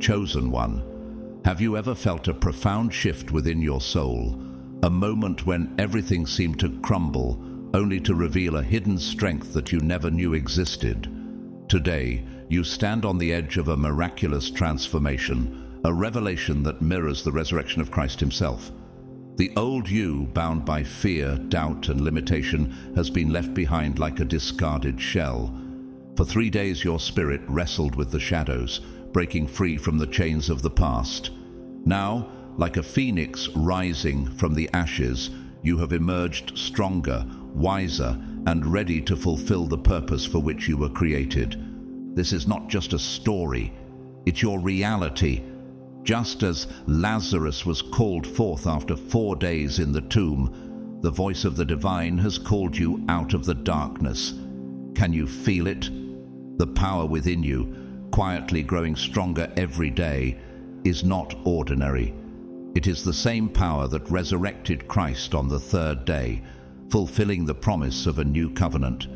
Chosen one, have you ever felt a profound shift within your soul, a moment when everything seemed to crumble, only to reveal a hidden strength that you never knew existed? Today, you stand on the edge of a miraculous transformation, a revelation that mirrors the resurrection of Christ himself. The old you, bound by fear, doubt, and limitation, has been left behind like a discarded shell. For 3 days your spirit wrestled with the shadows, breaking free from the chains of the past. Now, like a phoenix rising from the ashes, you have emerged stronger, wiser, and ready to fulfill the purpose for which you were created. This is not just a story, it's your reality. Just as Lazarus was called forth after 4 days in the tomb, the voice of the divine has called you out of the darkness. Can you feel it? The power within you, quietly growing stronger every day, is not ordinary. It is the same power that resurrected Christ on the 3rd day, fulfilling the promise of a new covenant.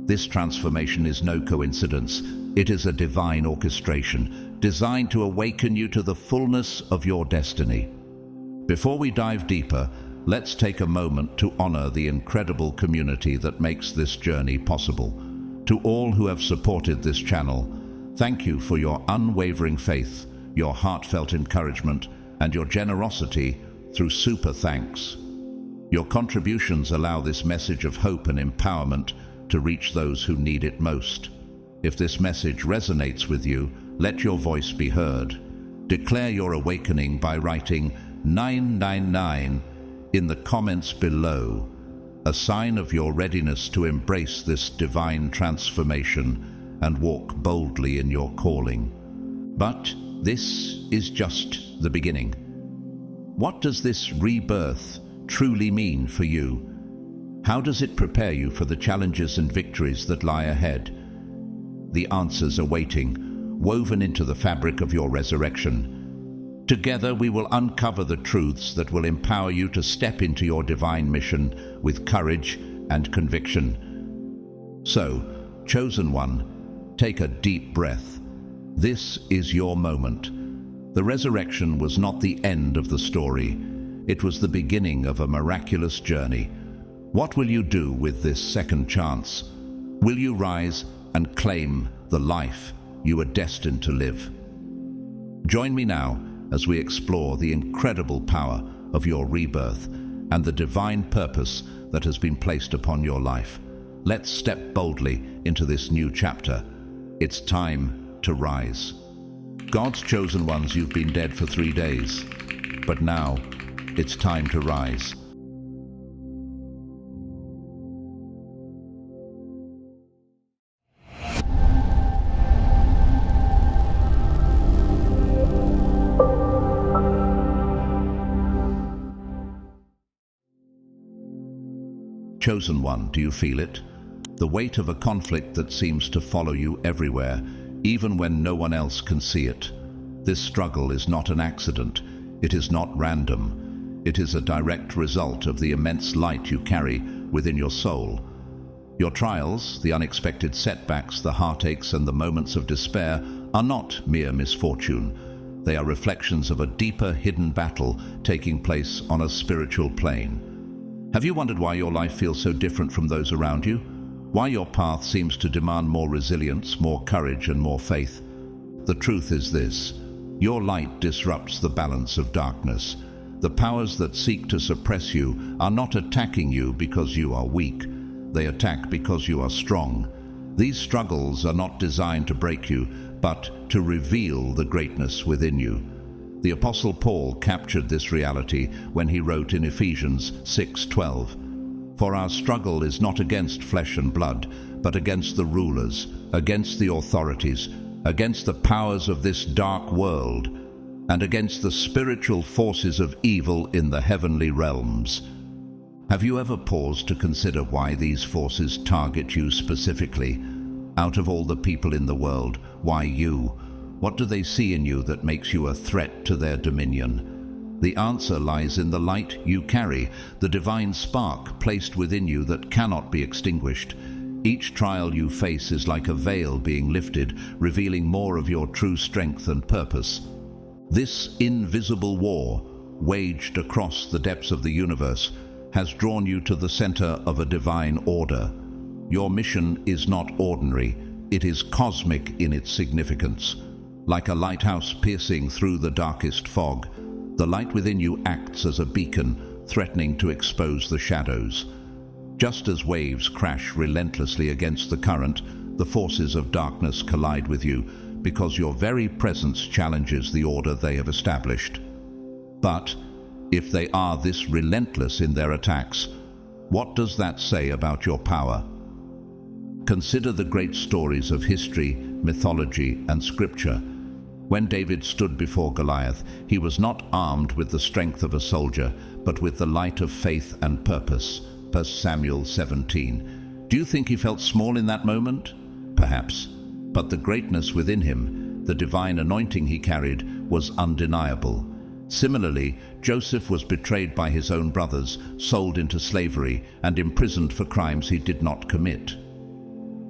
This transformation is no coincidence. It is a divine orchestration, designed to awaken you to the fullness of your destiny. Before we dive deeper, let's take a moment to honor the incredible community that makes this journey possible. To all who have supported this channel, thank you for your unwavering faith, your heartfelt encouragement, and your generosity through super thanks. Your contributions allow this message of hope and empowerment to reach those who need it most. If this message resonates with you, let your voice be heard. Declare your awakening by writing 999 in the comments below, a sign of your readiness to embrace this divine transformation and walk boldly in your calling. But this is just the beginning. What does this rebirth truly mean for you? How does it prepare you for the challenges and victories that lie ahead? The answers are waiting, woven into the fabric of your resurrection. Together we will uncover the truths that will empower you to step into your divine mission with courage and conviction. So, chosen one, take a deep breath. This is your moment. The resurrection was not the end of the story. It was the beginning of a miraculous journey. What will you do with this second chance? Will you rise and claim the life you are destined to live? Join me now as we explore the incredible power of your rebirth and the divine purpose that has been placed upon your life. Let's step boldly into this new chapter. It's time to rise. God's chosen ones, you've been dead for 3 days, but now it's time to rise. Chosen one, do you feel it? The weight of a conflict that seems to follow you everywhere, even when no one else can see it. This struggle is not an accident. It is not random. It is a direct result of the immense light you carry within your soul. Your trials, the unexpected setbacks, the heartaches, and the moments of despair are not mere misfortune. They are reflections of a deeper hidden battle taking place on a spiritual plane. Have you wondered why your life feels so different from those around you? Why your path seems to demand more resilience, more courage, and more faith? The truth is this: your light disrupts the balance of darkness. The powers that seek to suppress you are not attacking you because you are weak. They attack because you are strong. These struggles are not designed to break you, but to reveal the greatness within you. The Apostle Paul captured this reality when he wrote in Ephesians 6:12, "For our struggle is not against flesh and blood, but against the rulers, against the authorities, against the powers of this dark world, and against the spiritual forces of evil in the heavenly realms." Have you ever paused to consider why these forces target you specifically? Out of all the people in the world, why you? What do they see in you that makes you a threat to their dominion? The answer lies in the light you carry, the divine spark placed within you that cannot be extinguished. Each trial you face is like a veil being lifted, revealing more of your true strength and purpose. This invisible war, waged across the depths of the universe, has drawn you to the center of a divine order. Your mission is not ordinary, it is cosmic in its significance. Like a lighthouse piercing through the darkest fog, the light within you acts as a beacon, threatening to expose the shadows. Just as waves crash relentlessly against the current, the forces of darkness collide with you, because your very presence challenges the order they have established. But if they are this relentless in their attacks, what does that say about your power? Consider the great stories of history, mythology, and scripture. When David stood before Goliath, he was not armed with the strength of a soldier, but with the light of faith and purpose. 1 Samuel 17. Do you think he felt small in that moment? Perhaps. But the greatness within him, the divine anointing he carried, was undeniable. Similarly, Joseph was betrayed by his own brothers, sold into slavery, and imprisoned for crimes he did not commit.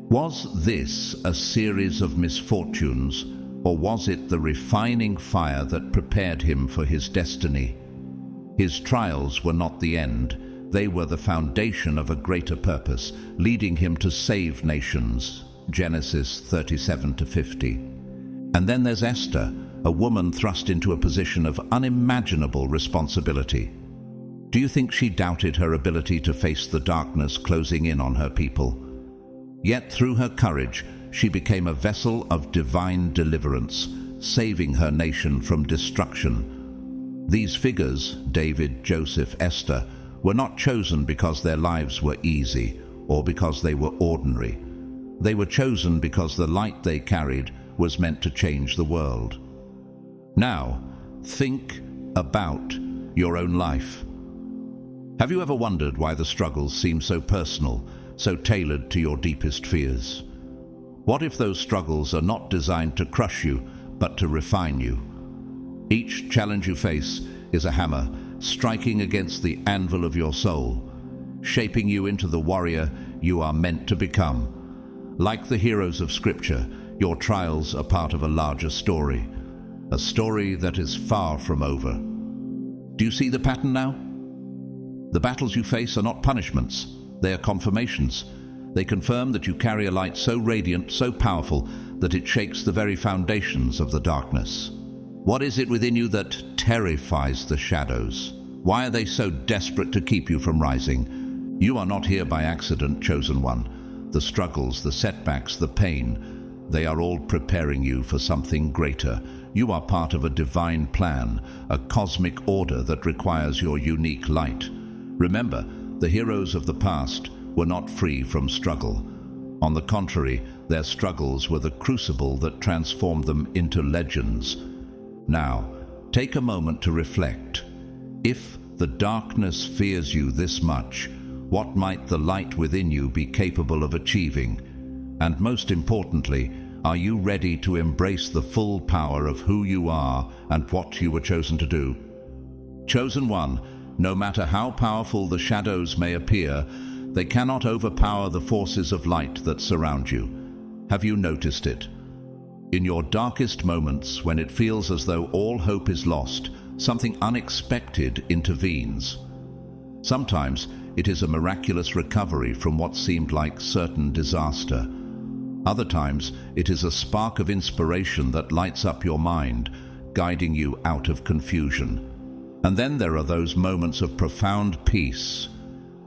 Was this a series of misfortunes, or was it the refining fire that prepared him for his destiny? His trials were not the end. They were the foundation of a greater purpose, leading him to save nations. Genesis 37-50. And then there's Esther, a woman thrust into a position of unimaginable responsibility. Do you think she doubted her ability to face the darkness closing in on her people? Yet through her courage, she became a vessel of divine deliverance, saving her nation from destruction. These figures, David, Joseph, Esther, were not chosen because their lives were easy or because they were ordinary. They were chosen because the light they carried was meant to change the world. Now, think about your own life. Have you ever wondered why the struggles seem so personal, so tailored to your deepest fears? What if those struggles are not designed to crush you, but to refine you? Each challenge you face is a hammer, striking against the anvil of your soul, shaping you into the warrior you are meant to become. Like the heroes of Scripture, your trials are part of a larger story, a story that is far from over. Do you see the pattern now? The battles you face are not punishments, they are confirmations. They confirm that you carry a light so radiant, so powerful, that it shakes the very foundations of the darkness. What is it within you that terrifies the shadows? Why are they so desperate to keep you from rising? You are not here by accident, chosen one. The struggles, the setbacks, the pain, they are all preparing you for something greater. You are part of a divine plan, a cosmic order that requires your unique light. Remember, the heroes of the past were not free from struggle. On the contrary, their struggles were the crucible that transformed them into legends. Now, take a moment to reflect. If the darkness fears you this much, what might the light within you be capable of achieving? And most importantly, are you ready to embrace the full power of who you are and what you were chosen to do? Chosen one, no matter how powerful the shadows may appear, they cannot overpower the forces of light that surround you. Have you noticed it? In your darkest moments, when it feels as though all hope is lost, something unexpected intervenes. Sometimes it is a miraculous recovery from what seemed like certain disaster. Other times it is a spark of inspiration that lights up your mind, guiding you out of confusion. And then there are those moments of profound peace,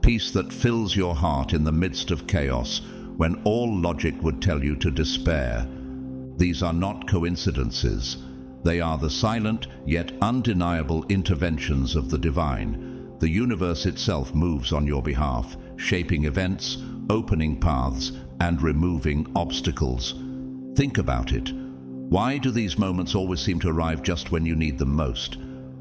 peace that fills your heart in the midst of chaos, when all logic would tell you to despair. These are not coincidences. They are the silent yet undeniable interventions of the divine. The universe itself moves on your behalf, shaping events, opening paths, and removing obstacles. Think about it. Why do these moments always seem to arrive just when you need them most?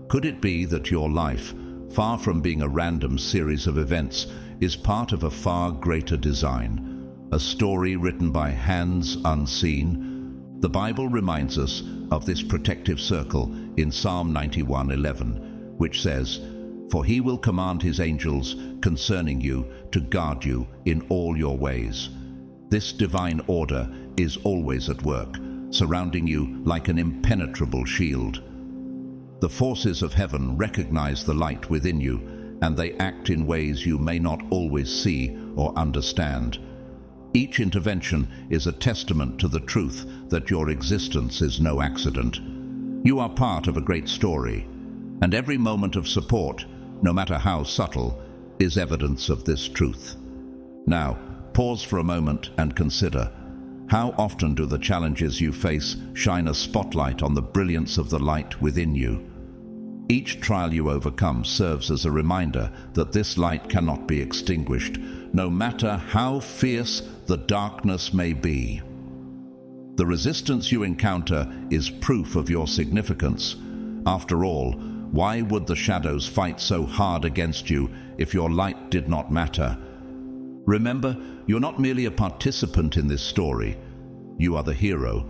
Could it be that your life, far from being a random series of events, is part of a far greater design, a story written by hands unseen? The Bible reminds us of this protective circle in Psalm 91:11, which says, "For he will command his angels concerning you to guard you in all your ways." This divine order is always at work, surrounding you like an impenetrable shield. The forces of heaven recognize the light within you, and they act in ways you may not always see or understand. Each intervention is a testament to the truth that your existence is no accident. You are part of a great story, and every moment of support, no matter how subtle, is evidence of this truth. Now, pause for a moment and consider, how often do the challenges you face shine a spotlight on the brilliance of the light within you? Each trial you overcome serves as a reminder that this light cannot be extinguished, no matter how fierce the darkness may be. The resistance you encounter is proof of your significance. After all, why would the shadows fight so hard against you if your light did not matter? Remember, you're not merely a participant in this story. You are the hero.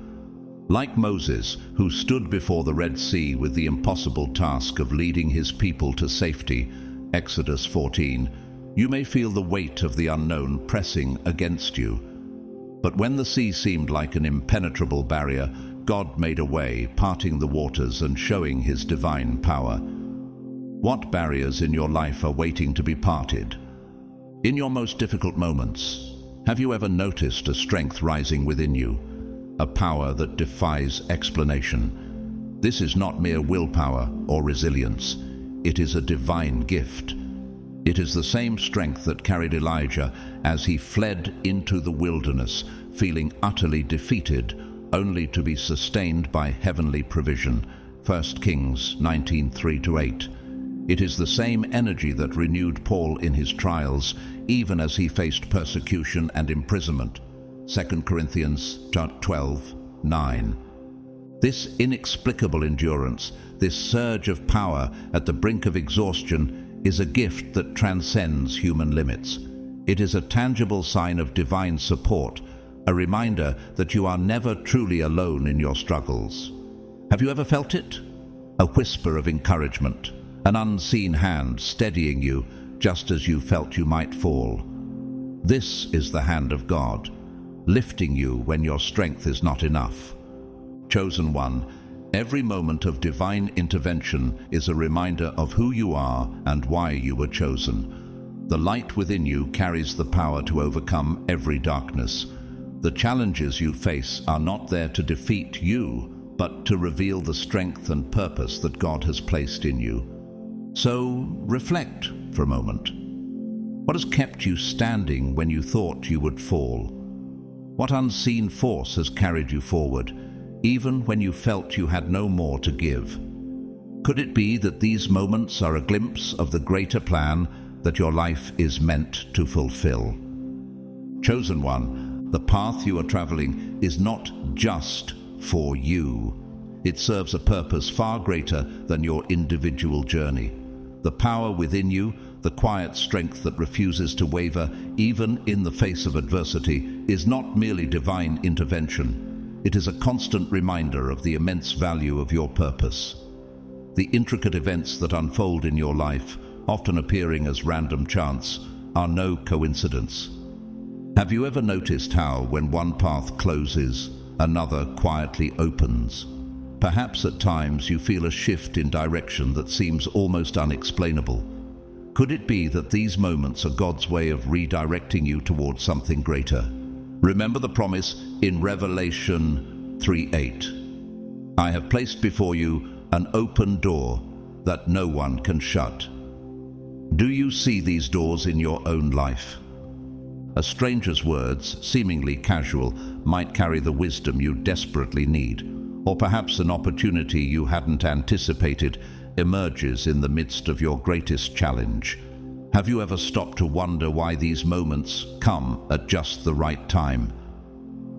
Like Moses, who stood before the Red Sea with the impossible task of leading his people to safety, Exodus 14, you may feel the weight of the unknown pressing against you. But when the sea seemed like an impenetrable barrier, God made a way, parting the waters and showing his divine power. What barriers in your life are waiting to be parted? In your most difficult moments, have you ever noticed a strength rising within you? A power that defies explanation. This is not mere willpower or resilience. It is a divine gift. It is the same strength that carried Elijah as he fled into the wilderness, feeling utterly defeated, only to be sustained by heavenly provision. 1 Kings 19:3-8. It is the same energy that renewed Paul in his trials, even as he faced persecution and imprisonment. 2 Corinthians 12:9. This inexplicable endurance, this surge of power at the brink of exhaustion, is a gift that transcends human limits. It is a tangible sign of divine support, a reminder that you are never truly alone in your struggles. Have you ever felt it? A whisper of encouragement, an unseen hand steadying you just as you felt you might fall. This is the hand of God, lifting you when your strength is not enough. Chosen one, every moment of divine intervention is a reminder of who you are and why you were chosen. The light within you carries the power to overcome every darkness. The challenges you face are not there to defeat you, but to reveal the strength and purpose that God has placed in you. So, reflect for a moment. What has kept you standing when you thought you would fall? What unseen force has carried you forward, even when you felt you had no more to give? Could it be that these moments are a glimpse of the greater plan that your life is meant to fulfill? Chosen one, the path you are traveling is not just for you. It serves a purpose far greater than your individual journey. The power within you, the quiet strength that refuses to waver even in the face of adversity, is not merely divine intervention. It is a constant reminder of the immense value of your purpose. The intricate events that unfold in your life, often appearing as random chance, are no coincidence. Have you ever noticed how, when one path closes, another quietly opens? Perhaps at times you feel a shift in direction that seems almost unexplainable. Could it be that these moments are God's way of redirecting you towards something greater? Remember the promise in Revelation 3:8. I have placed before you an open door that no one can shut. Do you see these doors in your own life? A stranger's words, seemingly casual, might carry the wisdom you desperately need, or perhaps an opportunity you hadn't anticipated emerges in the midst of your greatest challenge. Have you ever stopped to wonder why these moments come at just the right time?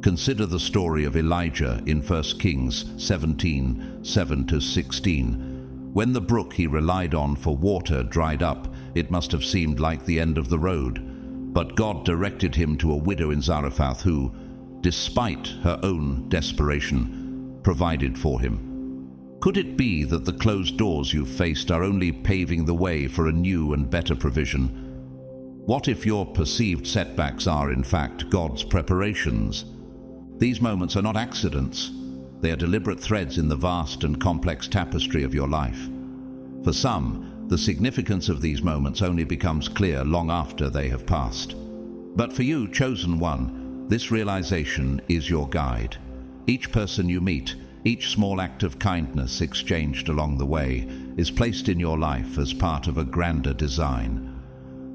Consider the story of Elijah in 1 Kings 17:7-16. When the brook he relied on for water dried up, it must have seemed like the end of the road. But God directed him to a widow in Zarephath who, despite her own desperation, provided for him. Could it be that the closed doors you've faced are only paving the way for a new and better provision? What if your perceived setbacks are, in fact, God's preparations? These moments are not accidents. They are deliberate threads in the vast and complex tapestry of your life. For some, the significance of these moments only becomes clear long after they have passed. But for you, chosen one, this realization is your guide. Each person you meet, each small act of kindness exchanged along the way, is placed in your life as part of a grander design.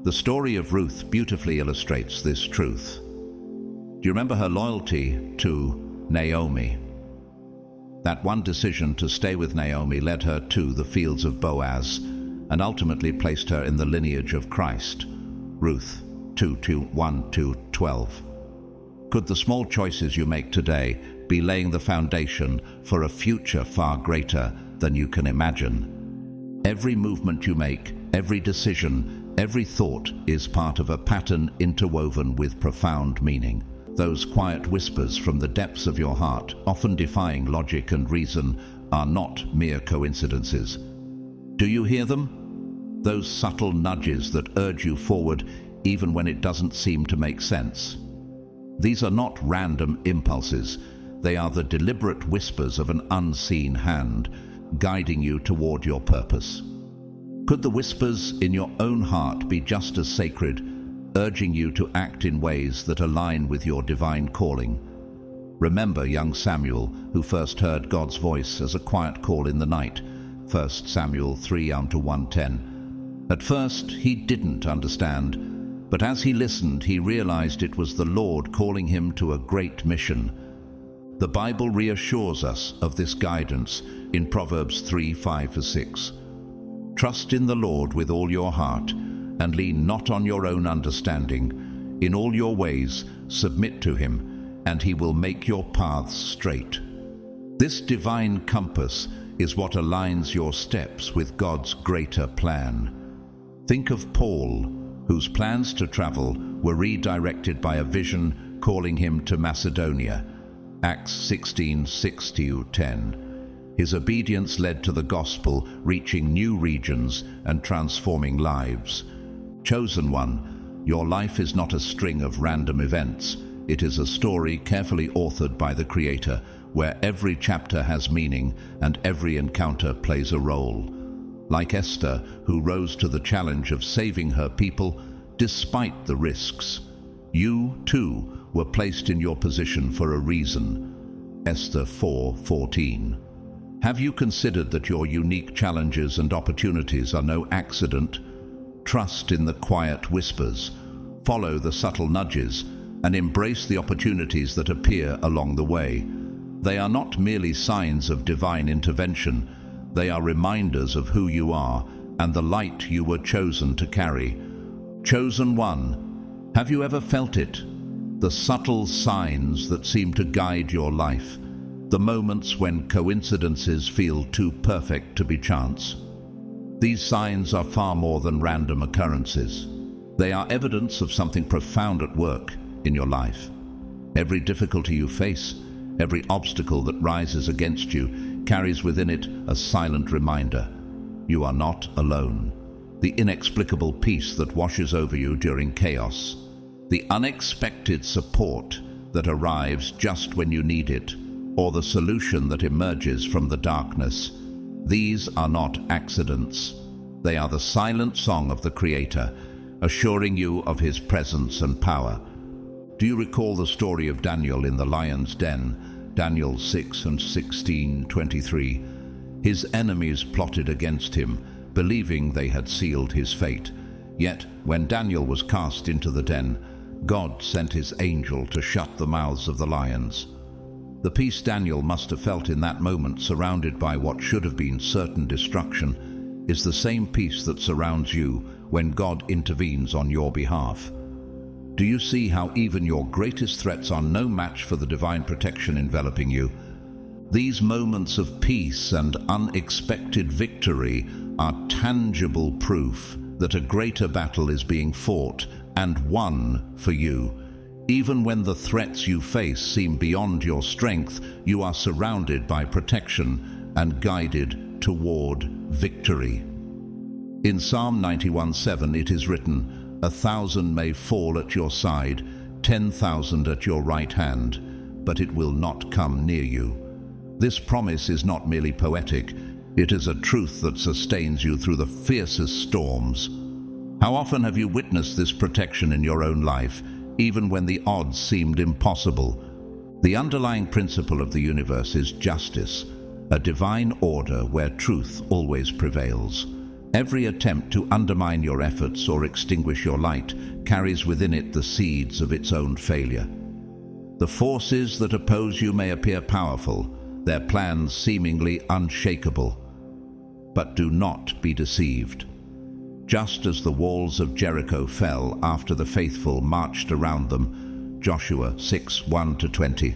The story of Ruth beautifully illustrates this truth. Do you remember her loyalty to Naomi? That one decision to stay with Naomi led her to the fields of Boaz and ultimately placed her in the lineage of Christ. Ruth 1:12. Could the small choices you make today be laying the foundation for a future far greater than you can imagine? Every movement you make, every decision, every thought is part of a pattern interwoven with profound meaning. Those quiet whispers from the depths of your heart, often defying logic and reason, are not mere coincidences. Do you hear them? Those subtle nudges that urge you forward even when it doesn't seem to make sense. These are not random impulses. They are the deliberate whispers of an unseen hand, guiding you toward your purpose. Could the whispers in your own heart be just as sacred, urging you to act in ways that align with your divine calling? Remember young Samuel, who first heard God's voice as a quiet call in the night, 1 Samuel 3:1-10. At first, he didn't understand, but as he listened, he realized it was the Lord calling him to a great mission. The Bible reassures us of this guidance in Proverbs 3:5-6. Trust in the Lord with all your heart, and lean not on your own understanding. In all your ways submit to him, and he will make your paths straight. This divine compass is what aligns your steps with God's greater plan. Think of Paul, whose plans to travel were redirected by a vision calling him to Macedonia. Acts 16:6-10. His obedience led to the gospel reaching new regions and transforming lives. Chosen one, your life is not a string of random events. It is a story carefully authored by the Creator, where every chapter has meaning and every encounter plays a role. Like Esther, who rose to the challenge of saving her people despite the risks, you too were placed in your position for a reason. Esther 4:14. Have you considered that your unique challenges and opportunities are no accident? Trust in the quiet whispers, follow the subtle nudges, and embrace the opportunities that appear along the way. They are not merely signs of divine intervention, they are reminders of who you are and the light you were chosen to carry. Chosen one, have you ever felt it? The subtle signs that seem to guide your life, the moments when coincidences feel too perfect to be chance. These signs are far more than random occurrences. They are evidence of something profound at work in your life. Every difficulty you face, every obstacle that rises against you, carries within it a silent reminder. You are not alone. The inexplicable peace that washes over you during chaos, the unexpected support that arrives just when you need it, or the solution that emerges from the darkness. These are not accidents. They are the silent song of the Creator, assuring you of his presence and power. Do you recall the story of Daniel in the lion's den? Daniel 6:16-23. His enemies plotted against him, believing they had sealed his fate. Yet, when Daniel was cast into the den, God sent his angel to shut the mouths of the lions. The peace Daniel must have felt in that moment, surrounded by what should have been certain destruction, is the same peace that surrounds you when God intervenes on your behalf. Do you see how even your greatest threats are no match for the divine protection enveloping you? These moments of peace and unexpected victory are tangible proof that a greater battle is being fought and won for you. Even when the threats you face seem beyond your strength, you are surrounded by protection and guided toward victory. In Psalm 91:7 it is written, 1,000 may fall at your side, 10,000 at your right hand, but it will not come near you. This promise is not merely poetic, it is a truth that sustains you through the fiercest storms. How often have you witnessed this protection in your own life, even when the odds seemed impossible? The underlying principle of the universe is justice, a divine order where truth always prevails. Every attempt to undermine your efforts or extinguish your light carries within it the seeds of its own failure. The forces that oppose you may appear powerful, their plans seemingly unshakable. But do not be deceived. Just as the walls of Jericho fell after the faithful marched around them, Joshua 6:1-20.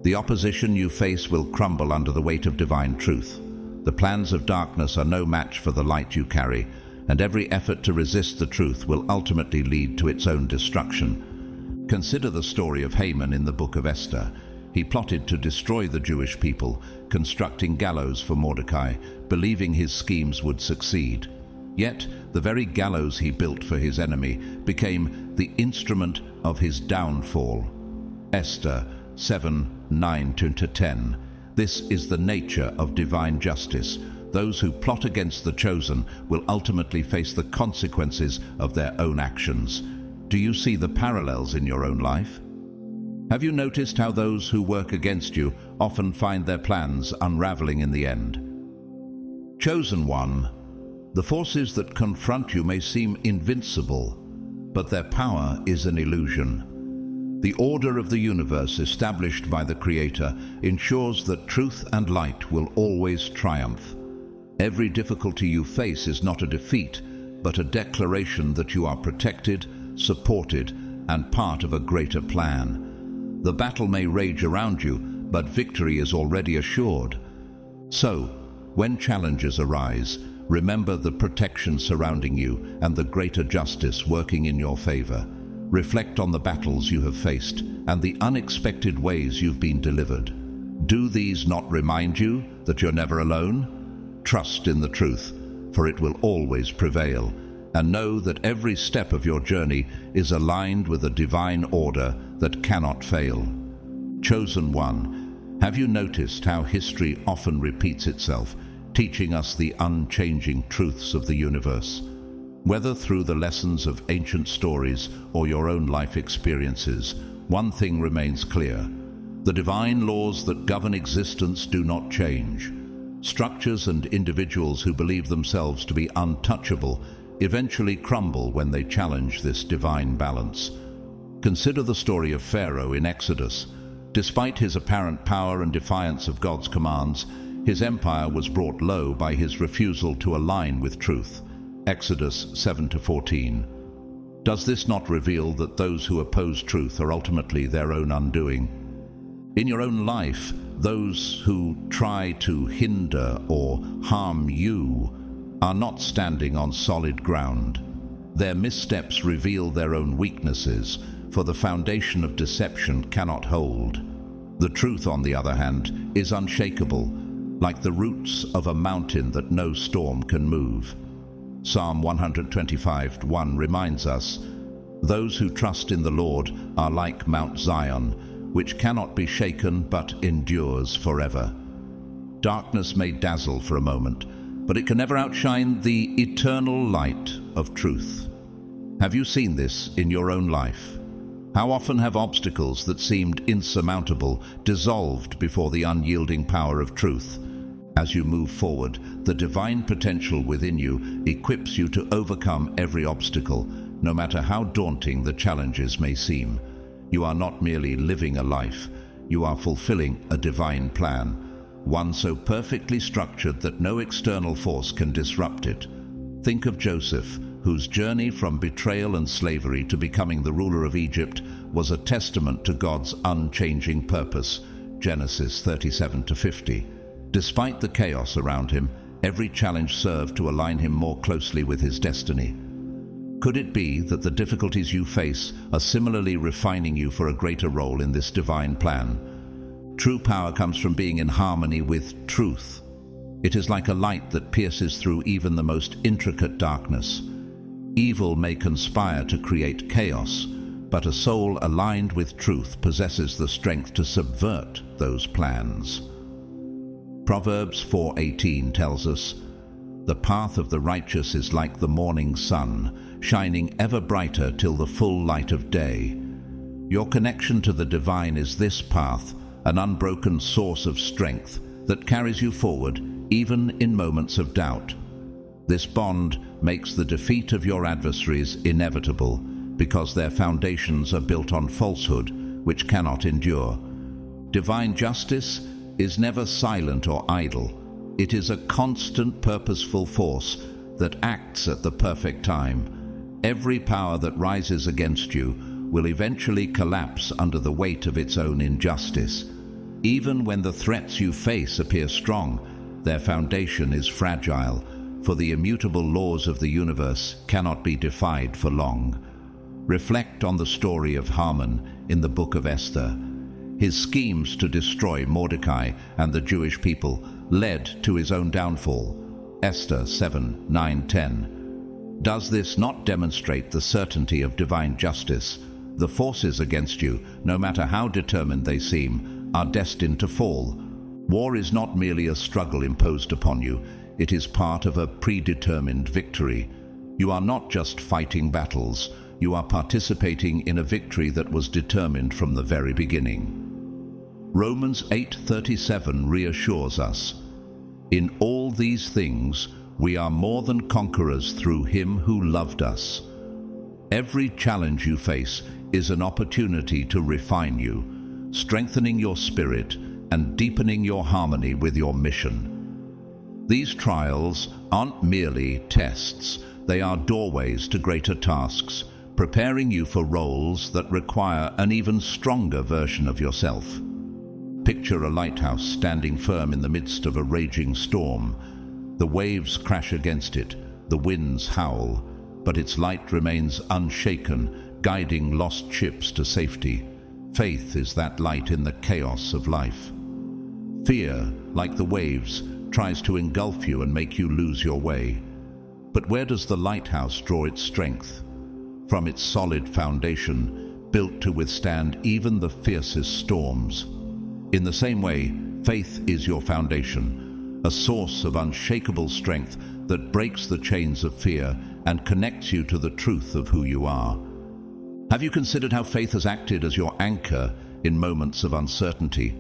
The opposition you face will crumble under the weight of divine truth. The plans of darkness are no match for the light you carry, and every effort to resist the truth will ultimately lead to its own destruction. Consider the story of Haman in the book of Esther. He plotted to destroy the Jewish people, constructing gallows for Mordecai, believing his schemes would succeed. Yet, the very gallows he built for his enemy became the instrument of his downfall. Esther 7:9-10. This is the nature of divine justice. Those who plot against the chosen will ultimately face the consequences of their own actions. Do you see the parallels in your own life? Have you noticed how those who work against you often find their plans unraveling in the end? Chosen one, the forces that confront you may seem invincible, but their power is an illusion. The order of the universe established by the Creator ensures that truth and light will always triumph. Every difficulty you face is not a defeat, but a declaration that you are protected, supported, and part of a greater plan. The battle may rage around you, but victory is already assured. So, when challenges arise, remember the protection surrounding you and the greater justice working in your favor. Reflect on the battles you have faced and the unexpected ways you've been delivered. Do these not remind you that you're never alone? Trust in the truth, for it will always prevail, and know that every step of your journey is aligned with a divine order that cannot fail. Chosen one, have you noticed how history often repeats itself, teaching us the unchanging truths of the universe? Whether through the lessons of ancient stories or your own life experiences, one thing remains clear. The divine laws that govern existence do not change. Structures and individuals who believe themselves to be untouchable eventually crumble when they challenge this divine balance. Consider the story of Pharaoh in Exodus. Despite his apparent power and defiance of God's commands, his empire was brought low by his refusal to align with truth. Exodus 7-14. Does this not reveal that those who oppose truth are ultimately their own undoing? In your own life, those who try to hinder or harm you are not standing on solid ground. Their missteps reveal their own weaknesses, for the foundation of deception cannot hold. The truth, on the other hand, is unshakable, like the roots of a mountain that no storm can move. Psalm 125:1 reminds us, "Those who trust in the Lord are like Mount Zion, which cannot be shaken but endures forever." Darkness may dazzle for a moment, but it can never outshine the eternal light of truth. Have you seen this in your own life? How often have obstacles that seemed insurmountable dissolved before the unyielding power of truth? As you move forward, the divine potential within you equips you to overcome every obstacle, no matter how daunting the challenges may seem. You are not merely living a life, you are fulfilling a divine plan, one so perfectly structured that no external force can disrupt it. Think of Joseph, whose journey from betrayal and slavery to becoming the ruler of Egypt was a testament to God's unchanging purpose. Genesis 37-50. Despite the chaos around him, every challenge served to align him more closely with his destiny. Could it be that the difficulties you face are similarly refining you for a greater role in this divine plan? True power comes from being in harmony with truth. It is like a light that pierces through even the most intricate darkness. Evil may conspire to create chaos, but a soul aligned with truth possesses the strength to subvert those plans. Proverbs 4:18 tells us, "The path of the righteous is like the morning sun, shining ever brighter till the full light of day." Your connection to the divine is this path, an unbroken source of strength that carries you forward even in moments of doubt. This bond makes the defeat of your adversaries inevitable because their foundations are built on falsehood, which cannot endure. Divine justice is never silent or idle. It is a constant, purposeful force that acts at the perfect time. Every power that rises against you will eventually collapse under the weight of its own injustice. Even when the threats you face appear strong, their foundation is fragile, for the immutable laws of the universe cannot be defied for long. Reflect on the story of Haman in the book of Esther. His schemes to destroy Mordecai and the Jewish people led to his own downfall. Esther 7:9-10. Does this not demonstrate the certainty of divine justice? The forces against you, no matter how determined they seem, are destined to fall. War is not merely a struggle imposed upon you, it is part of a predetermined victory. You are not just fighting battles, you are participating in a victory that was determined from the very beginning. Romans 8:37 reassures us, "In all these things we are more than conquerors through him who loved us." Every challenge you face is an opportunity to refine you, strengthening your spirit and deepening your harmony with your mission. These trials aren't merely tests, they are doorways to greater tasks, preparing you for roles that require an even stronger version of yourself. Picture a lighthouse standing firm in the midst of a raging storm. The waves crash against it, the winds howl, but its light remains unshaken, guiding lost ships to safety. Faith is that light in the chaos of life. Fear, like the waves, tries to engulf you and make you lose your way. But where does the lighthouse draw its strength? From its solid foundation, built to withstand even the fiercest storms. In the same way, faith is your foundation, a source of unshakable strength that breaks the chains of fear and connects you to the truth of who you are. Have you considered how faith has acted as your anchor in moments of uncertainty?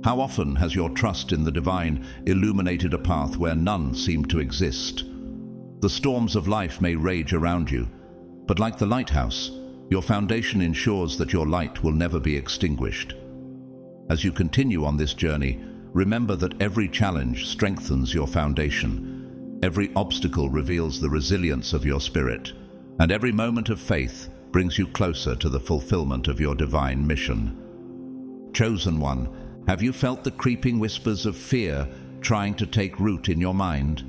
How often has your trust in the divine illuminated a path where none seemed to exist? The storms of life may rage around you, but like the lighthouse, your foundation ensures that your light will never be extinguished. As you continue on this journey, remember that every challenge strengthens your foundation. Every obstacle reveals the resilience of your spirit, and every moment of faith brings you closer to the fulfillment of your divine mission. Chosen one, have you felt the creeping whispers of fear trying to take root in your mind?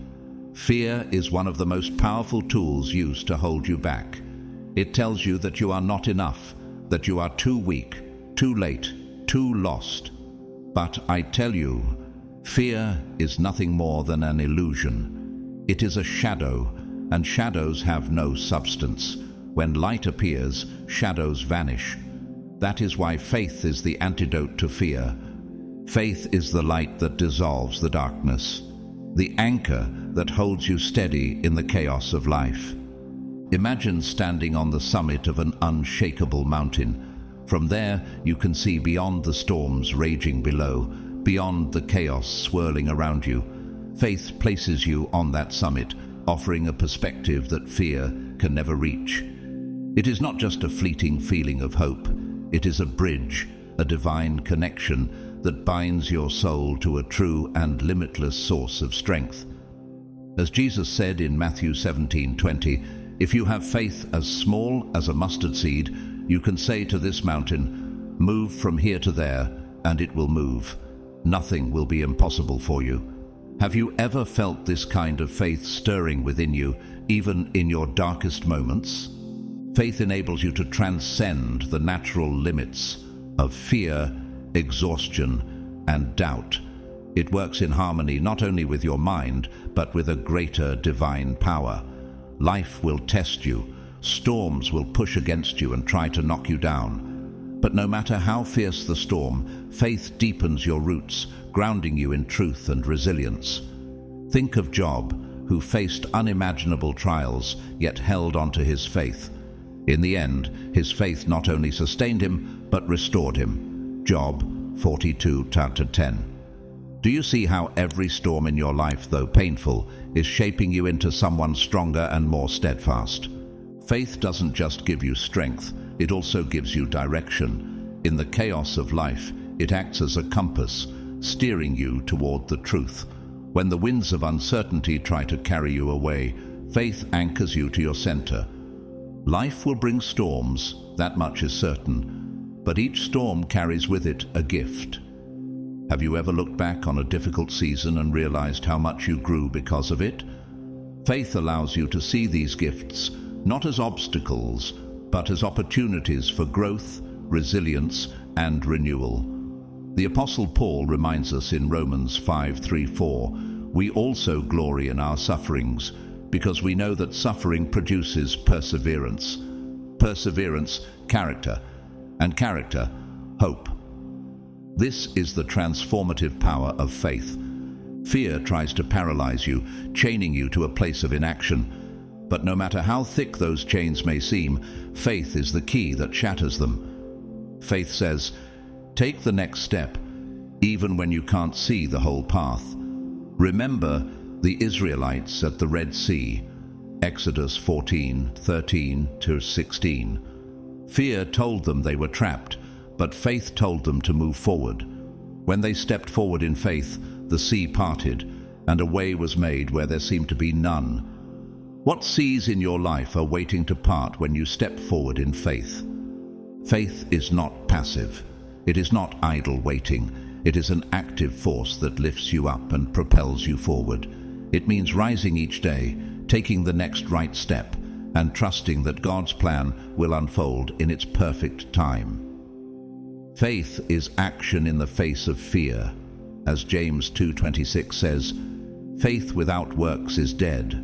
Fear is one of the most powerful tools used to hold you back. It tells you that you are not enough, that you are too weak, too late, too lost. But I tell you, fear is nothing more than an illusion. It is a shadow, and shadows have no substance. When light appears, shadows vanish. That is why faith is the antidote to fear. Faith is the light that dissolves the darkness, the anchor that holds you steady in the chaos of life. Imagine standing on the summit of an unshakable mountain. From there, you can see beyond the storms raging below, beyond the chaos swirling around you. Faith places you on that summit, offering a perspective that fear can never reach. It is not just a fleeting feeling of hope. It is a bridge, a divine connection that binds your soul to a true and limitless source of strength. As Jesus said in Matthew 17:20, "If you have faith as small as a mustard seed, you can say to this mountain, 'Move from here to there,' and it will move. Nothing will be impossible for you." Have you ever felt this kind of faith stirring within you, even in your darkest moments? Faith enables you to transcend the natural limits of fear, exhaustion, and doubt. It works in harmony not only with your mind, but with a greater divine power. Life will test you. Storms will push against you and try to knock you down. But no matter how fierce the storm, faith deepens your roots, grounding you in truth and resilience. Think of Job, who faced unimaginable trials, yet held on to his faith. In the end, his faith not only sustained him, but restored him. Job 42:10. Do you see how every storm in your life, though painful, is shaping you into someone stronger and more steadfast? Faith doesn't just give you strength, it also gives you direction. In the chaos of life, it acts as a compass, steering you toward the truth. When the winds of uncertainty try to carry you away, faith anchors you to your center. Life will bring storms, that much is certain, but each storm carries with it a gift. Have you ever looked back on a difficult season and realized how much you grew because of it? Faith allows you to see these gifts not as obstacles, but as opportunities for growth, resilience, and renewal. The Apostle Paul reminds us in Romans 5:3-4, "We also glory in our sufferings, because we know that suffering produces perseverance. Perseverance, character, and character, hope." This is the transformative power of faith. Fear tries to paralyze you, chaining you to a place of inaction. But no matter how thick those chains may seem, faith is the key that shatters them. Faith says, take the next step, even when you can't see the whole path. Remember the Israelites at the Red Sea, Exodus 14:13-16. Fear told them they were trapped, but faith told them to move forward. When they stepped forward in faith, the sea parted, and a way was made where there seemed to be none. What seas in your life are waiting to part when you step forward in faith? Faith is not passive. It is not idle waiting. It is an active force that lifts you up and propels you forward. It means rising each day, taking the next right step, and trusting that God's plan will unfold in its perfect time. Faith is action in the face of fear. As James 2:26 says, faith without works is dead.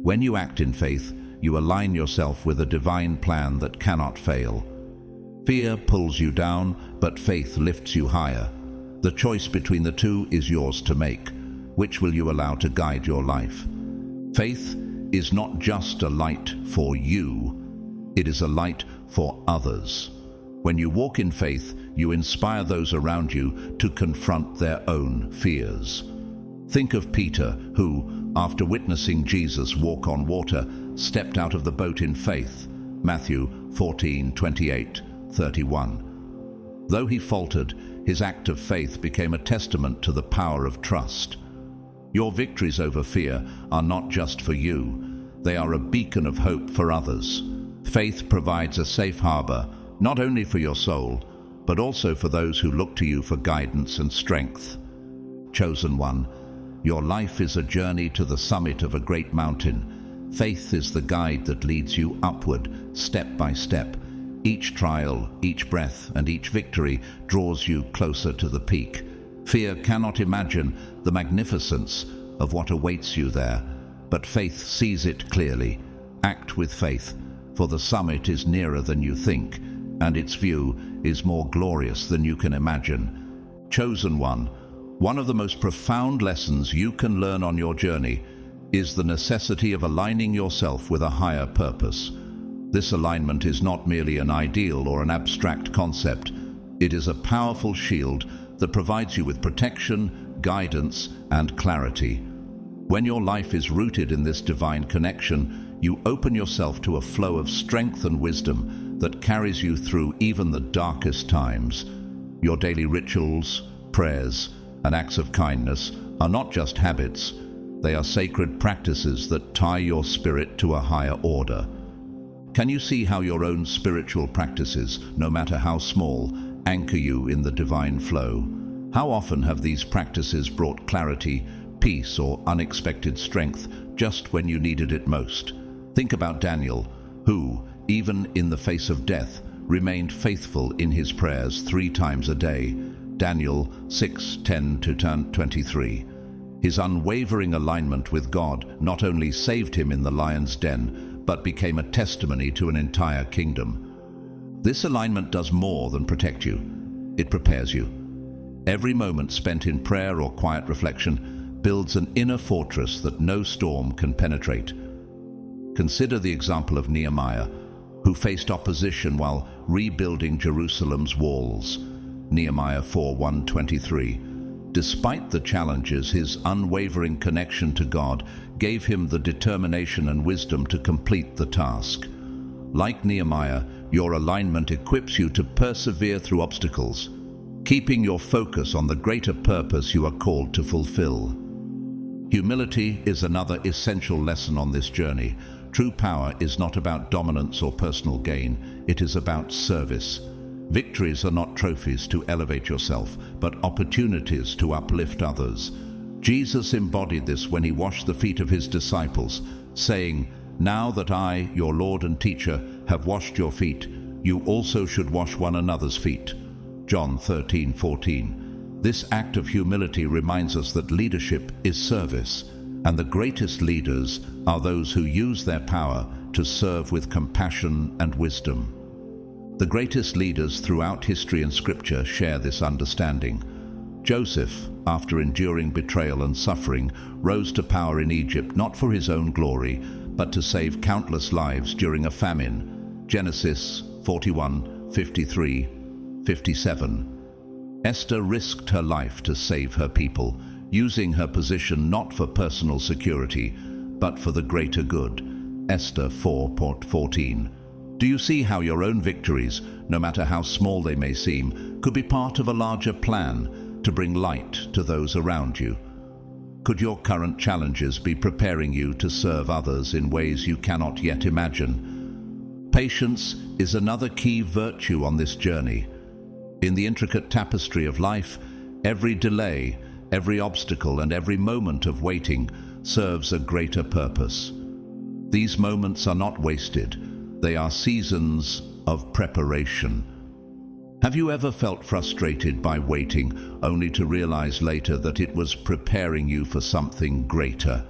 When you act in faith, you align yourself with a divine plan that cannot fail. Fear pulls you down, but faith lifts you higher. The choice between the two is yours to make. Which will you allow to guide your life? Faith is not just a light for you, it is a light for others. When you walk in faith, you inspire those around you to confront their own fears. Think of Peter, who, after witnessing Jesus walk on water, stepped out of the boat in faith. Matthew 14:28-31. Though he faltered, his act of faith became a testament to the power of trust. Your victories over fear are not just for you, they are a beacon of hope for others. Faith provides a safe harbor, not only for your soul, but also for those who look to you for guidance and strength. Chosen one, your life is a journey to the summit of a great mountain. Faith is the guide that leads you upward, step by step. Each trial, each breath, and each victory draws you closer to the peak. Fear cannot imagine the magnificence of what awaits you there, but faith sees it clearly. Act with faith, for the summit is nearer than you think, and its view is more glorious than you can imagine. Chosen one of the most profound lessons you can learn on your journey is the necessity of aligning yourself with a higher purpose. This alignment is not merely an ideal or an abstract concept. It is a powerful shield that provides you with protection, guidance, and clarity. When your life is rooted in this divine connection, you open yourself to a flow of strength and wisdom that carries you through even the darkest times. Your daily rituals, prayers, and acts of kindness are not just habits. They are sacred practices that tie your spirit to a higher order. Can you see how your own spiritual practices, no matter how small, anchor you in the divine flow? How often have these practices brought clarity, peace, or unexpected strength just when you needed it most? Think about Daniel, who, even in the face of death, remained faithful in his prayers 3 times a day. Daniel 6:10-23. His unwavering alignment with God not only saved him in the lion's den, but became a testimony to an entire kingdom. This alignment does more than protect you. It prepares you. Every moment spent in prayer or quiet reflection builds an inner fortress that no storm can penetrate. Consider the example of Nehemiah, who faced opposition while rebuilding Jerusalem's walls. Nehemiah 4:1-23. Despite the challenges, his unwavering connection to God gave him the determination and wisdom to complete the task. Like Nehemiah, your alignment equips you to persevere through obstacles, keeping your focus on the greater purpose you are called to fulfill. Humility is another essential lesson on this journey. True power is not about dominance or personal gain. It is about service. Victories are not trophies to elevate yourself, but opportunities to uplift others. Jesus embodied this when he washed the feet of his disciples, saying, "Now that I, your Lord and teacher, have washed your feet, you also should wash one another's feet." John 13:14. This act of humility reminds us that leadership is service, and the greatest leaders are those who use their power to serve with compassion and wisdom. The greatest leaders throughout history and scripture share this understanding. Joseph, after enduring betrayal and suffering, rose to power in Egypt not for his own glory, but to save countless lives during a famine. Genesis 41:53-57. Esther risked her life to save her people, using her position not for personal security, but for the greater good. Esther 4:14. Do you see how your own victories, no matter how small they may seem, could be part of a larger plan to bring light to those around you? Could your current challenges be preparing you to serve others in ways you cannot yet imagine? Patience is another key virtue on this journey. In the intricate tapestry of life, every delay, every obstacle, and every moment of waiting serves a greater purpose. These moments are not wasted. They are seasons of preparation. Have you ever felt frustrated by waiting, only to realize later that it was preparing you for something greater?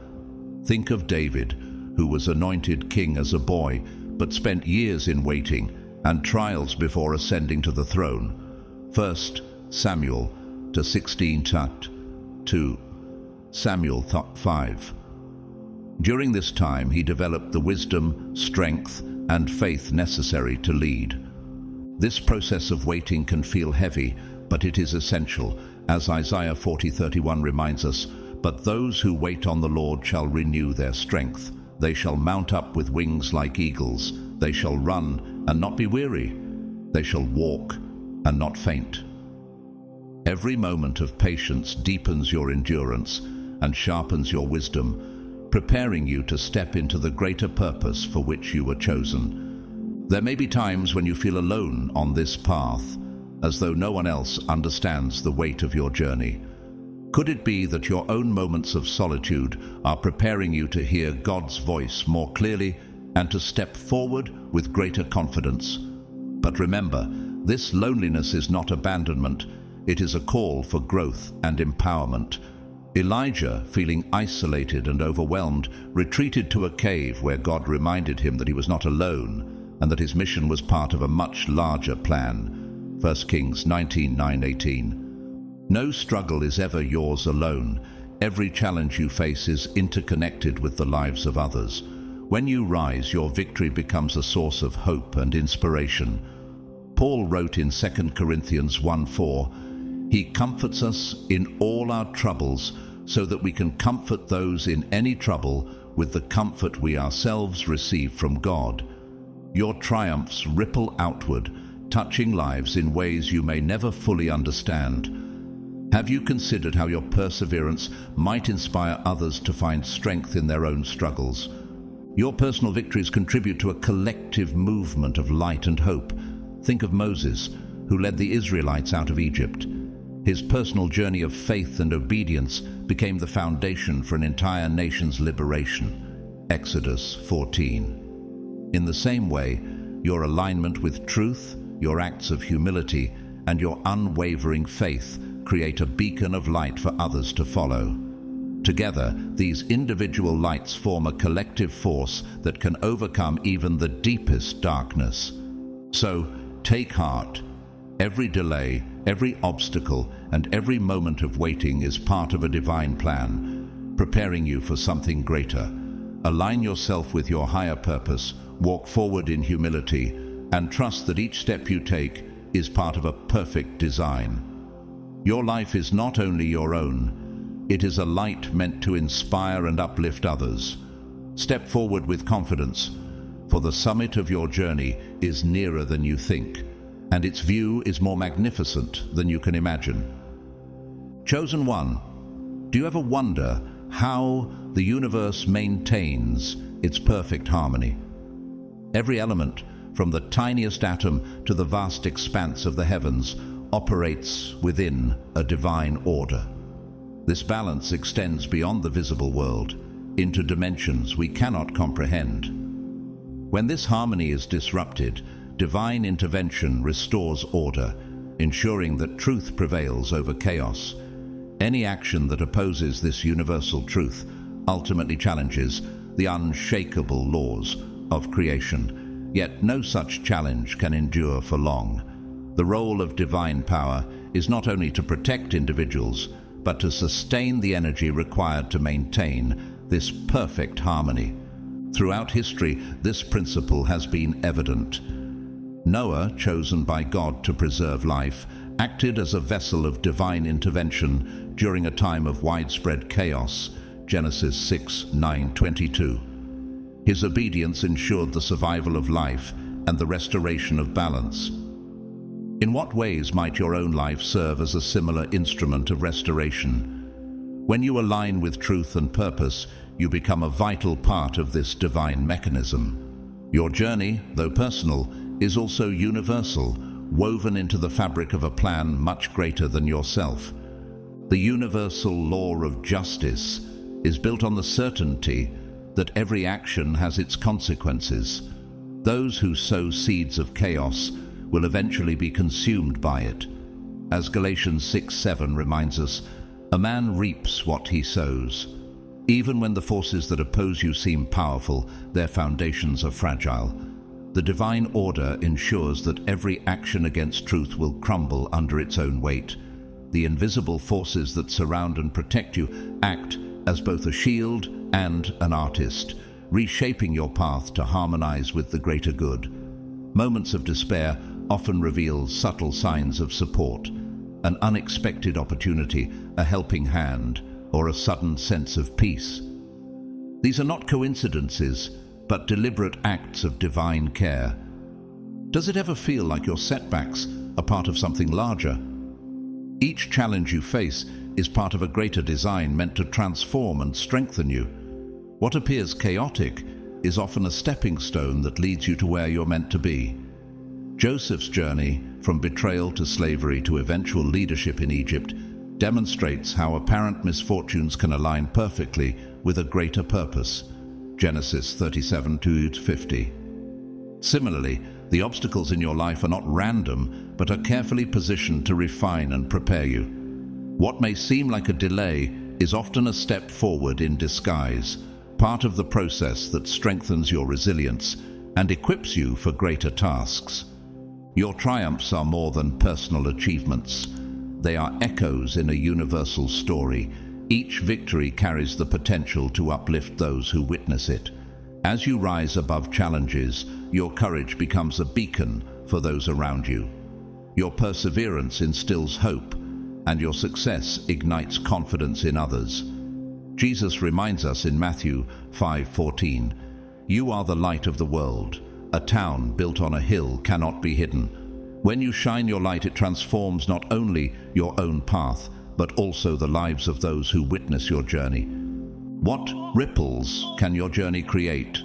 Think of David, who was anointed king as a boy, but spent years in waiting and trials before ascending to the throne. 1 Samuel 16:2, Samuel 5. During this time, he developed the wisdom, strength, and faith necessary to lead. This process of waiting can feel heavy, but it is essential, as Isaiah 40:31 reminds us, "But those who wait on the Lord shall renew their strength. They shall mount up with wings like eagles. They shall run and not be weary. They shall walk and not faint." Every moment of patience deepens your endurance and sharpens your wisdom, preparing you to step into the greater purpose for which you were chosen. There may be times when you feel alone on this path, as though no one else understands the weight of your journey. Could it be that your own moments of solitude are preparing you to hear God's voice more clearly and to step forward with greater confidence? But remember, this loneliness is not abandonment. It is a call for growth and empowerment. Elijah, feeling isolated and overwhelmed, retreated to a cave where God reminded him that he was not alone and that his mission was part of a much larger plan. 1 Kings 19:9-18. No struggle is ever yours alone. Every challenge you face is interconnected with the lives of others. When you rise, your victory becomes a source of hope and inspiration. Paul wrote in 2 Corinthians 1:4, "He comforts us in all our troubles, so that we can comfort those in any trouble with the comfort we ourselves receive from God." Your triumphs ripple outward, touching lives in ways you may never fully understand. Have you considered how your perseverance might inspire others to find strength in their own struggles? Your personal victories contribute to a collective movement of light and hope. Think of Moses, who led the Israelites out of Egypt. His personal journey of faith and obedience became the foundation for an entire nation's liberation. Exodus 14. In the same way, your alignment with truth, your acts of humility, and your unwavering faith create a beacon of light for others to follow. Together, these individual lights form a collective force that can overcome even the deepest darkness. So, take heart. Every delay, every obstacle, and every moment of waiting is part of a divine plan, preparing you for something greater. Align yourself with your higher purpose, walk forward in humility, and trust that each step you take is part of a perfect design. Your life is not only your own, it is a light meant to inspire and uplift others. Step forward with confidence, for the summit of your journey is nearer than you think, and its view is more magnificent than you can imagine. Chosen one, do you ever wonder how the universe maintains its perfect harmony? Every element, from the tiniest atom to the vast expanse of the heavens, operates within a divine order. This balance extends beyond the visible world, into dimensions we cannot comprehend. When this harmony is disrupted, divine intervention restores order, ensuring that truth prevails over chaos. Any action that opposes this universal truth ultimately challenges the unshakable laws of creation. Yet no such challenge can endure for long. The role of divine power is not only to protect individuals, but to sustain the energy required to maintain this perfect harmony. Throughout history, this principle has been evident. Noah, chosen by God to preserve life, acted as a vessel of divine intervention during a time of widespread chaos, Genesis 6:9-22. His obedience ensured the survival of life and the restoration of balance. In what ways might your own life serve as a similar instrument of restoration? When you align with truth and purpose, you become a vital part of this divine mechanism. Your journey, though personal, is also universal, woven into the fabric of a plan much greater than yourself. The universal law of justice is built on the certainty that every action has its consequences. Those who sow seeds of chaos will eventually be consumed by it. As Galatians 6:7 reminds us, a man reaps what he sows. Even when the forces that oppose you seem powerful, their foundations are fragile. The divine order ensures that every action against truth will crumble under its own weight. The invisible forces that surround and protect you act as both a shield and an artist, reshaping your path to harmonize with the greater good. Moments of despair often reveal subtle signs of support, an unexpected opportunity, a helping hand, or a sudden sense of peace. These are not coincidences, but deliberate acts of divine care. Does it ever feel like your setbacks are part of something larger? Each challenge you face is part of a greater design meant to transform and strengthen you. What appears chaotic is often a stepping stone that leads you to where you're meant to be. Joseph's journey, from betrayal to slavery to eventual leadership in Egypt, demonstrates how apparent misfortunes can align perfectly with a greater purpose. Genesis 37:2-50. Similarly, the obstacles in your life are not random, but are carefully positioned to refine and prepare you. What may seem like a delay is often a step forward in disguise, part of the process that strengthens your resilience and equips you for greater tasks. Your triumphs are more than personal achievements. They are echoes in a universal story. Each victory carries the potential to uplift those who witness it. As you rise above challenges, your courage becomes a beacon for those around you. Your perseverance instills hope, and your success ignites confidence in others. Jesus reminds us in Matthew 5:14, "You are the light of the world. A town built on a hill cannot be hidden. When you shine your light, it transforms not only your own path, but also the lives of those who witness your journey." What ripples can your journey create?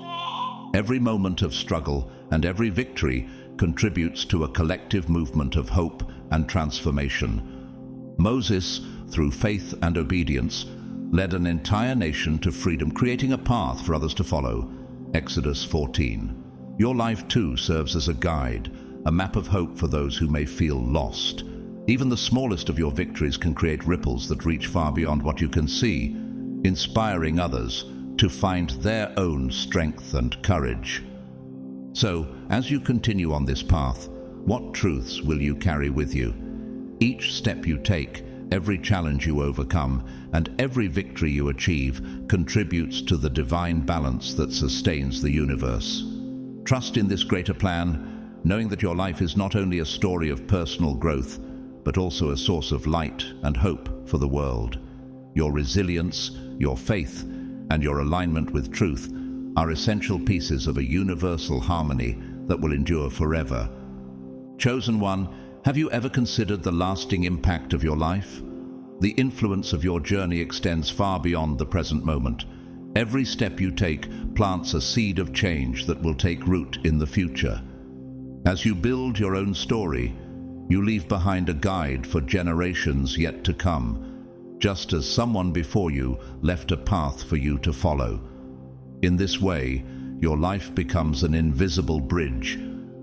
Every moment of struggle and every victory contributes to a collective movement of hope and transformation. Moses, through faith and obedience, led an entire nation to freedom, creating a path for others to follow. Exodus 14. Your life too serves as a guide, a map of hope for those who may feel lost. Even the smallest of your victories can create ripples that reach far beyond what you can see. inspiring others to find their own strength and courage. So, as you continue on this path, what truths will you carry with you? Each step you take, every challenge you overcome, and every victory you achieve contributes to the divine balance that sustains the universe. Trust in this greater plan, knowing that your life is not only a story of personal growth, but also a source of light and hope for the world. Your resilience, your faith, and your alignment with truth are essential pieces of a universal harmony that will endure forever. Chosen one, have you ever considered the lasting impact of your life? The influence of your journey extends far beyond the present moment. Every step you take plants a seed of change that will take root in the future. As you build your own story, you leave behind a guide for generations yet to come, just as someone before you left a path for you to follow. In this way, your life becomes an invisible bridge,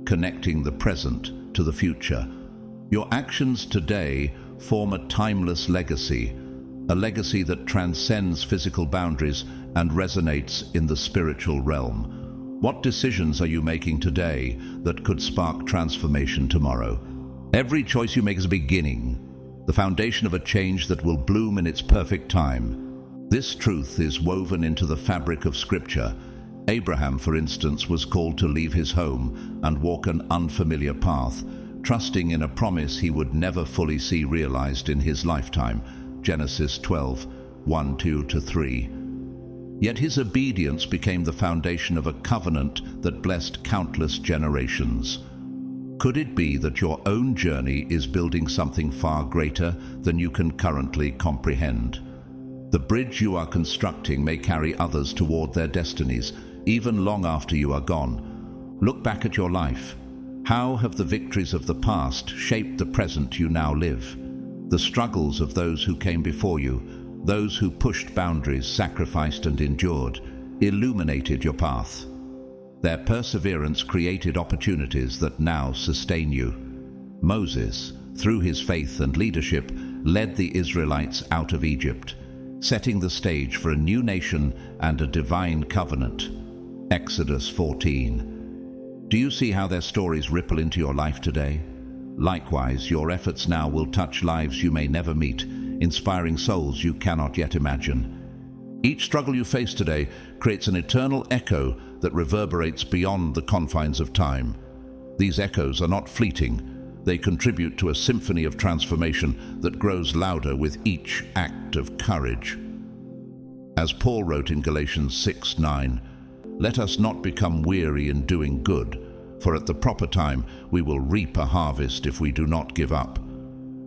connecting the present to the future. Your actions today form a timeless legacy, a legacy that transcends physical boundaries and resonates in the spiritual realm. What decisions are you making today that could spark transformation tomorrow? Every choice you make is a beginning, the foundation of a change that will bloom in its perfect time. This truth is woven into the fabric of Scripture. Abraham, for instance, was called to leave his home and walk an unfamiliar path, trusting in a promise he would never fully see realized in his lifetime. Genesis 12, 1-3. Yet his obedience became the foundation of a covenant that blessed countless generations. Could it be that your own journey is building something far greater than you can currently comprehend? The bridge you are constructing may carry others toward their destinies, even long after you are gone. Look back at your life. How have the victories of the past shaped the present you now live? The struggles of those who came before you, those who pushed boundaries, sacrificed and endured, illuminated your path. Their perseverance created opportunities that now sustain you. Moses, through his faith and leadership, led the Israelites out of Egypt, setting the stage for a new nation and a divine covenant. Exodus 14. Do you see how their stories ripple into your life today? Likewise, your efforts now will touch lives you may never meet, inspiring souls you cannot yet imagine. Each struggle you face today creates an eternal echo that reverberates beyond the confines of time. These echoes are not fleeting. They contribute to a symphony of transformation that grows louder with each act of courage. As Paul wrote in Galatians 6:9, "Let us not become weary in doing good, for at the proper time we will reap a harvest if we do not give up."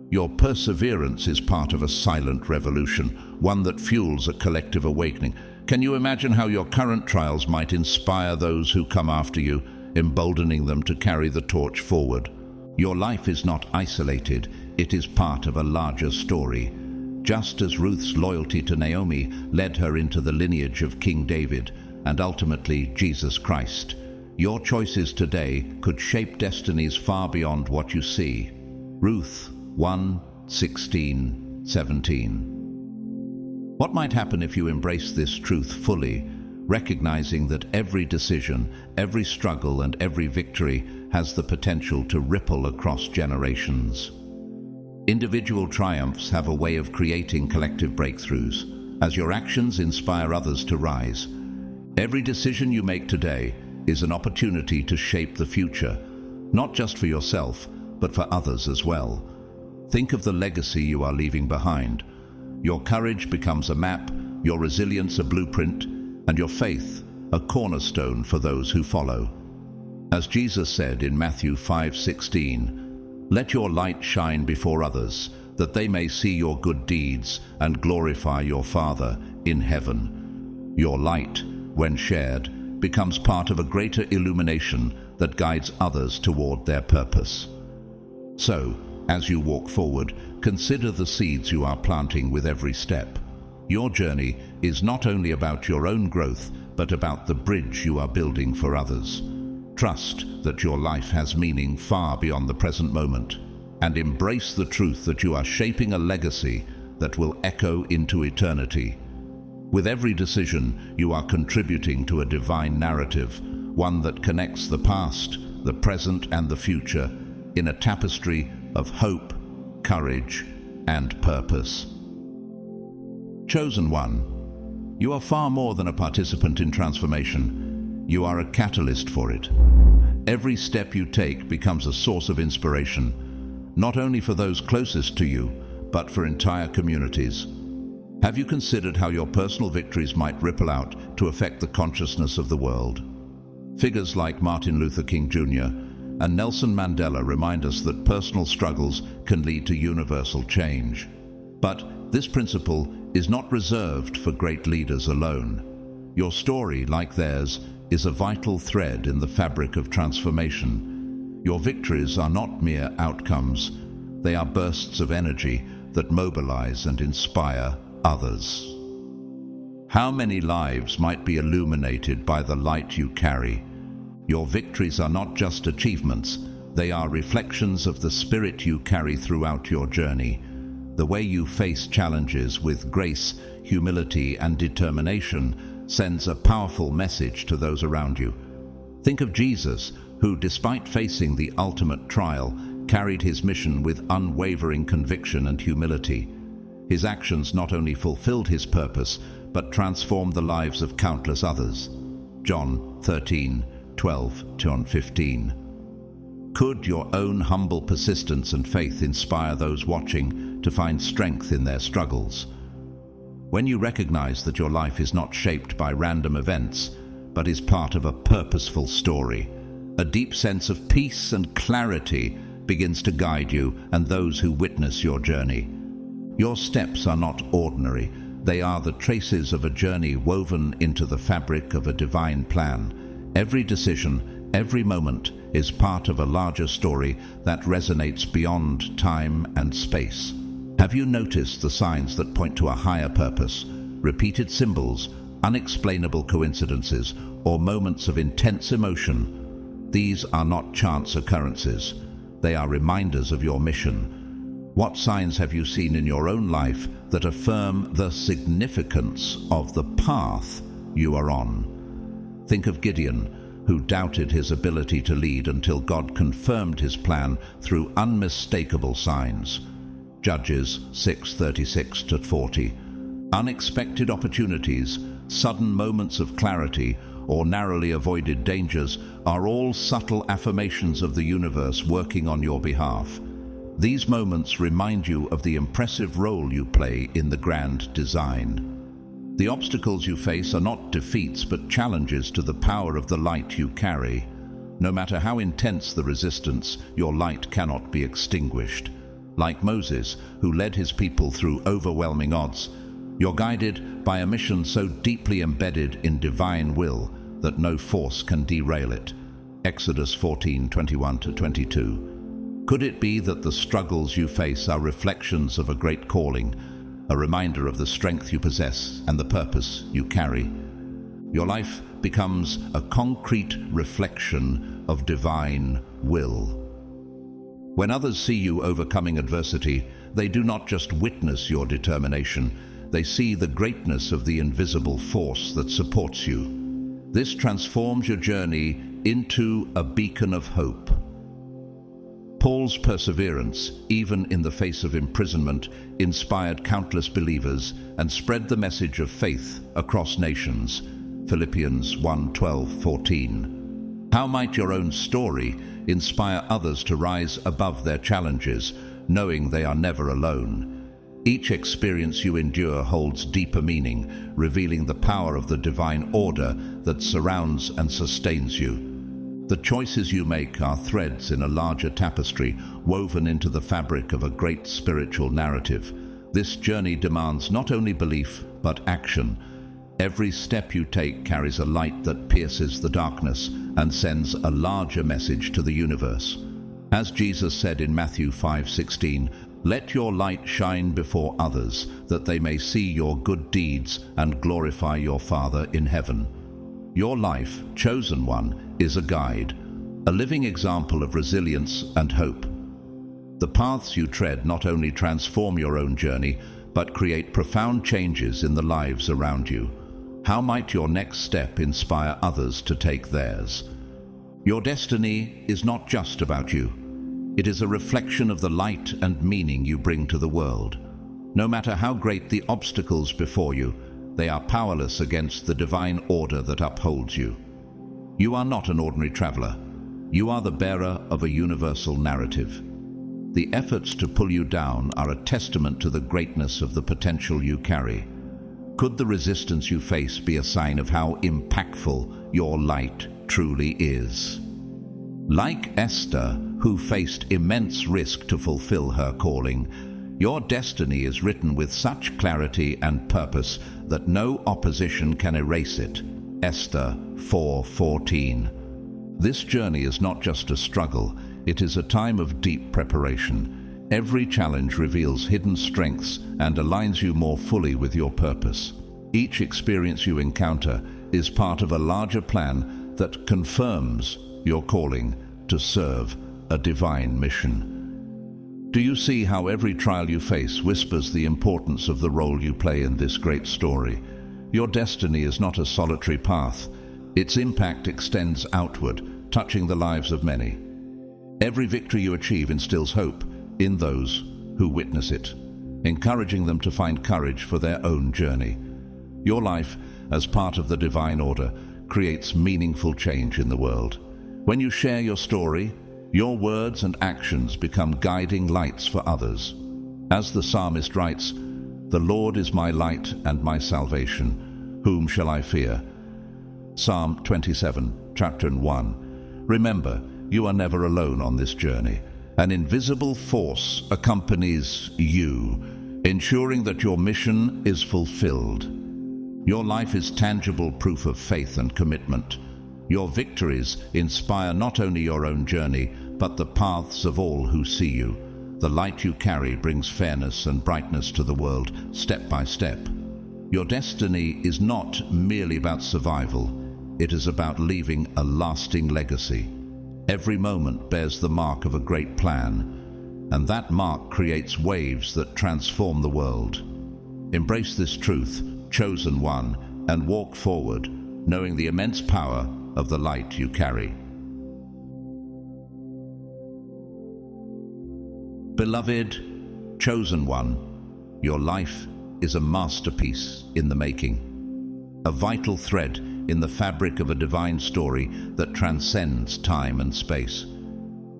Your perseverance is part of a silent revolution, one that fuels a collective awakening. Can you imagine how your current trials might inspire those who come after you, emboldening them to carry the torch forward? Your life is not isolated, it is part of a larger story. Just as Ruth's loyalty to Naomi led her into the lineage of King David and ultimately Jesus Christ, your choices today could shape destinies far beyond what you see. Ruth 1:16-17. What might happen if you embrace this truth fully, recognizing that every decision, every struggle, and every victory has the potential to ripple across generations? Individual triumphs have a way of creating collective breakthroughs, as your actions inspire others to rise. Every decision you make today is an opportunity to shape the future, not just for yourself, but for others as well. Think of the legacy you are leaving behind. Your courage becomes a map, your resilience a blueprint, and your faith a cornerstone for those who follow. As Jesus said in Matthew 5:16, "Let your light shine before others, that they may see your good deeds and glorify your Father in heaven." Your light, when shared, becomes part of a greater illumination that guides others toward their purpose. So, as you walk forward, consider the seeds you are planting with every step. Your journey is not only about your own growth, but about the bridge you are building for others. Trust that your life has meaning far beyond the present moment, and embrace the truth that you are shaping a legacy that will echo into eternity. With every decision, you are contributing to a divine narrative, one that connects the past, the present, and the future in a tapestry of hope, courage, and purpose. Chosen one, you are far more than a participant in transformation. You are a catalyst for it. Every step you take becomes a source of inspiration, not only for those closest to you, but for entire communities. Have you considered how your personal victories might ripple out to affect the consciousness of the world? Figures like Martin Luther King Jr. and Nelson Mandela remind us that personal struggles can lead to universal change. But this principle is not reserved for great leaders alone. Your story, like theirs, is a vital thread in the fabric of transformation. Your victories are not mere outcomes. They are bursts of energy that mobilize and inspire others. How many lives might be illuminated by the light you carry? Your victories are not just achievements, they are reflections of the spirit you carry throughout your journey. The way you face challenges with grace, humility, and determination sends a powerful message to those around you. Think of Jesus, who, despite facing the ultimate trial, carried his mission with unwavering conviction and humility. His actions not only fulfilled his purpose, but transformed the lives of countless others. John 13:12, John 15. Could your own humble persistence and faith inspire those watching to find strength in their struggles? When you recognize that your life is not shaped by random events, but is part of a purposeful story, a deep sense of peace and clarity begins to guide you and those who witness your journey. Your steps are not ordinary. They are the traces of a journey woven into the fabric of a divine plan. Every decision, every moment, is part of a larger story that resonates beyond time and space. Have you noticed the signs that point to a higher purpose? Repeated symbols, unexplainable coincidences, or moments of intense emotion? These are not chance occurrences. They are reminders of your mission. What signs have you seen in your own life that affirm the significance of the path you are on? Think of Gideon, who doubted his ability to lead until God confirmed his plan through unmistakable signs. Judges 6:36-40. Unexpected opportunities, sudden moments of clarity, or narrowly avoided dangers are all subtle affirmations of the universe working on your behalf. These moments remind you of the impressive role you play in the grand design. The obstacles you face are not defeats but challenges to the power of the light you carry. No matter how intense the resistance, your light cannot be extinguished. Like Moses, who led his people through overwhelming odds, you're guided by a mission so deeply embedded in divine will that no force can derail it. Exodus 14:21-22. Could it be that the struggles you face are reflections of a great calling, a reminder of the strength you possess and the purpose you carry? Your life becomes a concrete reflection of divine will. When others see you overcoming adversity, they do not just witness your determination, they see the greatness of the invisible force that supports you. This transforms your journey into a beacon of hope. Paul's perseverance, even in the face of imprisonment, inspired countless believers and spread the message of faith across nations. Philippians 1:12-14. How might your own story inspire others to rise above their challenges, knowing they are never alone? Each experience you endure holds deeper meaning, revealing the power of the divine order that surrounds and sustains you. The choices you make are threads in a larger tapestry woven into the fabric of a great spiritual narrative. This journey demands not only belief, but action. Every step you take carries a light that pierces the darkness and sends a larger message to the universe. As Jesus said in Matthew 5:16, "Let your light shine before others, that they may see your good deeds and glorify your Father in heaven." Your life, chosen one, is a guide, a living example of resilience and hope. The paths you tread not only transform your own journey, but create profound changes in the lives around you. How might your next step inspire others to take theirs? Your destiny is not just about you. It is a reflection of the light and meaning you bring to the world. No matter how great the obstacles before you, they are powerless against the divine order that upholds you. You are not an ordinary traveler. You are the bearer of a universal narrative. The efforts to pull you down are a testament to the greatness of the potential you carry. Could the resistance you face be a sign of how impactful your light truly is? Like Esther, who faced immense risk to fulfill her calling, your destiny is written with such clarity and purpose that no opposition can erase it. Esther 4:14. This journey is not just a struggle, it is a time of deep preparation. Every challenge reveals hidden strengths and aligns you more fully with your purpose. Each experience you encounter is part of a larger plan that confirms your calling to serve a divine mission. Do you see how every trial you face whispers the importance of the role you play in this great story? Your destiny is not a solitary path. Its impact extends outward, touching the lives of many. Every victory you achieve instills hope in those who witness it, encouraging them to find courage for their own journey. Your life, as part of the divine order, creates meaningful change in the world. When you share your story, your words and actions become guiding lights for others. As the psalmist writes, "The Lord is my light and my salvation. Whom shall I fear?" Psalm 27, chapter 1. Remember, you are never alone on this journey. An invisible force accompanies you, ensuring that your mission is fulfilled. Your life is tangible proof of faith and commitment. Your victories inspire not only your own journey, but the paths of all who see you. The light you carry brings fairness and brightness to the world, step by step. Your destiny is not merely about survival. It is about leaving a lasting legacy. Every moment bears the mark of a great plan, and that mark creates waves that transform the world. Embrace this truth, chosen one, and walk forward, knowing the immense power of the light you carry. Beloved, chosen one, your life is a masterpiece in the making, a vital thread in the fabric of a divine story that transcends time and space.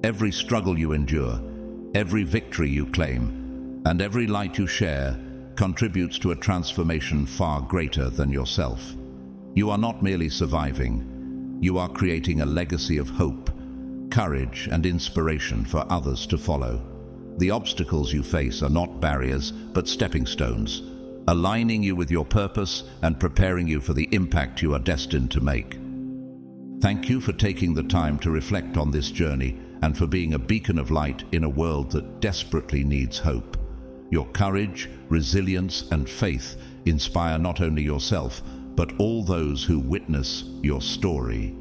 Every struggle you endure, every victory you claim, and every light you share contributes to a transformation far greater than yourself. You are not merely surviving, you are creating a legacy of hope, courage, and inspiration for others to follow. The obstacles you face are not barriers, but stepping stones, aligning you with your purpose and preparing you for the impact you are destined to make. Thank you for taking the time to reflect on this journey and for being a beacon of light in a world that desperately needs hope. Your courage, resilience, and faith inspire not only yourself, but all those who witness your story.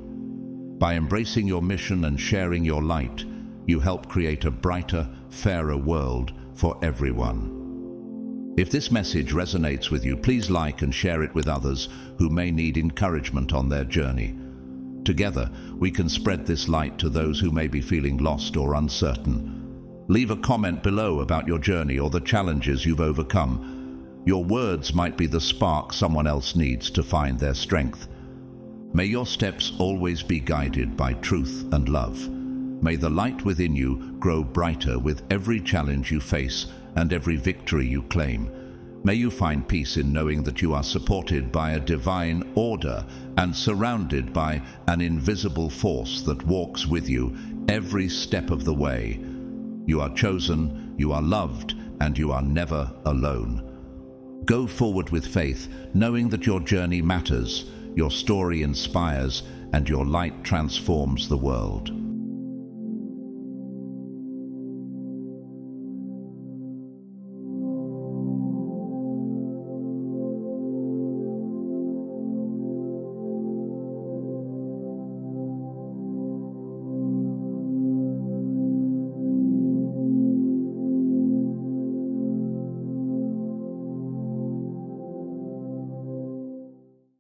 By embracing your mission and sharing your light, you help create a brighter, fairer world for everyone. If this message resonates with you, please like and share it with others who may need encouragement on their journey. Together, we can spread this light to those who may be feeling lost or uncertain. Leave a comment below about your journey or the challenges you've overcome. Your words might be the spark someone else needs to find their strength. May your steps always be guided by truth and love. May the light within you grow brighter with every challenge you face and every victory you claim. May you find peace in knowing that you are supported by a divine order and surrounded by an invisible force that walks with you every step of the way. You are chosen, you are loved, and you are never alone. Go forward with faith, knowing that your journey matters, your story inspires, and your light transforms the world.